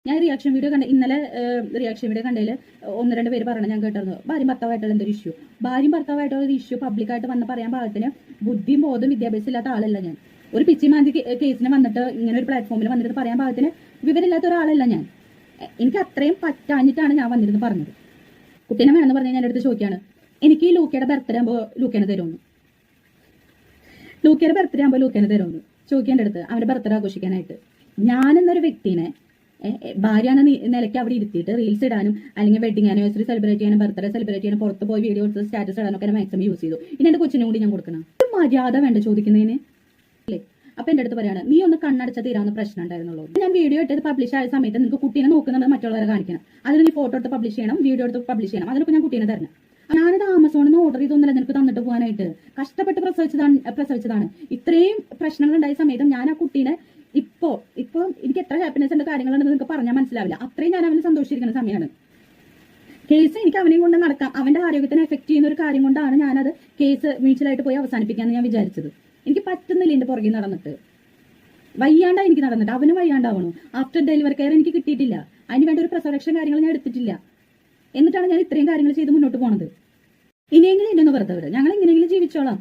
ഞാൻ reaction video കണ്ട ഇന്നലെ റിയാക്ഷൻ വീഡിയോ കണ്ടതിൽ 1-2 പേര് പറഞ്ഞു ഞാൻ കേട്ടിരുന്നു ഭാര്യയും ഭർത്താവായിട്ടുള്ള എന്തൊരു ഇഷ്യൂ. ഭാര്യയും ഭർത്താവായിട്ടുള്ള ഒരു ഇഷ്യൂ പബ്ലിക്കായിട്ട് വന്ന് പറയാൻ പാകത്തിന് ബുദ്ധിയും ബോധവും വിദ്യാഭ്യാസം ഇല്ലാത്ത ആളല്ല ഞാൻ. ഒരു പിച്ചിമാന്തി കേസിന് വന്നിട്ട് ഇങ്ങനെ ഒരു പ്ലാറ്റ്ഫോമിൽ വന്നിട്ട് പറയാൻ പാകത്തിന് വിവരമില്ലാത്ത ഒരാളല്ല ഞാൻ. എനിക്ക് അത്രയും പറ്റാഞ്ഞിട്ടാണ് ഞാൻ വന്നിരുന്ന് പറഞ്ഞത്. കുട്ടീനെ വേണമെന്ന് പറഞ്ഞാൽ ഞാൻ അടുത്ത് ചോദിക്കുകയാണ്, എനിക്ക് ഈ ലൂക്കയുടെ ബർത്ത്ഡേ ആകുമ്പോൾ ലൂക്കേനെ തരുമെന്ന്. ലൂക്കയുടെ ബർത്ത്ഡേ ആകുമ്പോൾ ലൂക്കേനെ തരുമെന്ന് ചോദിക്കേണ്ട അടുത്ത് അവന്റെ ബർത്ത്ഡേ ആഘോഷിക്കാനായിട്ട് ഞാനെന്നൊരു വ്യക്തിനെ ഭാര്യ എന്ന നിലയ്ക്ക് അവിടെ ഇരുത്തിയിട്ട് റീൽസ് ഇടാനും അല്ലെങ്കിൽ വെഡിങ് ആനിവേഴ്സറി സെലിബ്രേറ്റ് ചെയ്യാനും ബർത്ത്ഡേ സെലിബ്രേറ്റ് ചെയ്യാനും പുറത്ത് പോയി വീഡിയോ എടുത്ത് സ്റ്റാറ്റസ് ഇടാനൊക്കെ മാക്സിമം യൂസ് ചെയ്തു. ഇനി എന്റെ കൊച്ചിനും കൂടി ഞാൻ കൊടുക്കണം. മര്യാദ വേണ്ട ചോദിക്കുന്നതിന് അല്ലേ? അപ്പൊ എന്റെ അടുത്ത് പറയാണ്, നീ ഒന്ന് കണ്ണടച്ച തീരാവുന്ന പ്രശ്നം ഉണ്ടായിരുന്നുള്ളൂ. ഞാൻ വീഡിയോ ഇട്ടത് പബ്ലിഷ് ആയ സമയത്ത് നിനക്ക് കുട്ടീനെ നോക്കുന്നത് മറ്റുള്ളവരെ കാണിക്കണം. അതിന് നീ ഫോട്ടോ എടുത്ത് പബ്ലിഷ് ചെയ്യണം, വീഡിയോ എടുത്ത് പബ്ലിഷ് ചെയ്യണം. അതിനൊക്കെ ഞാൻ കുട്ടീനെ തരണം. ഞാനത് ആമസോണിൽ നിന്ന് ഓർഡർ ചെയ്തൊന്നുമല്ല നിനക്ക് തന്നിട്ട് പോകാനായിട്ട്. കഷ്ടപ്പെട്ട് പ്രസവിച്ചതാണ്. ഇത്രയും പ്രശ്നങ്ങൾ ഉണ്ടായ സമയത്തും ഞാൻ ആ കുട്ടീനെ ഇപ്പൊ എനിക്ക് എത്ര ഹാപ്പിനെസ് ഉണ്ട് കാര്യങ്ങളുണ്ടെന്ന് നിങ്ങൾക്ക് പറഞ്ഞാൽ മനസ്സിലാവില്ല. അത്രയും ഞാൻ അവന് സന്തോഷിച്ചിരിക്കുന്ന സമയമാണ്. കേസ് എനിക്ക് അവനെയും കൊണ്ട് നടക്കാം. അവന്റെ ആരോഗ്യത്തിനെ എഫക്ട് ചെയ്യുന്ന ഒരു കാര്യം കൊണ്ടാണ് ഞാനത് കേസ് മ്യൂച്വലായിട്ട് പോയി അവസാനിപ്പിക്കാന്ന് ഞാൻ വിചാരിച്ചത്. എനിക്ക് പറ്റുന്നില്ല എന്റെ പുറകെ നടന്നിട്ട്. വയ്യാണ്ടാ എനിക്ക് നടന്നിട്ട്. അവനും വയ്യാണ്ടാവണു. ആഫ്റ്റർ ഡെലിവറി കെയർ എനിക്ക് കിട്ടിയിട്ടില്ല. അതിന് വേണ്ട ഒരു പ്രസവരക്ഷ കാര്യങ്ങൾ ഞാൻ എടുത്തിട്ടില്ല. എന്നിട്ടാണ് ഞാൻ ഇത്രയും കാര്യങ്ങൾ ചെയ്ത് മുന്നോട്ട് പോണത്. ഇനിയെങ്കിലും എന്നെ ഒന്ന് വെറുതെ വിടും. ഞങ്ങൾ എങ്ങനെയെങ്കിലും ജീവിച്ചോളാം.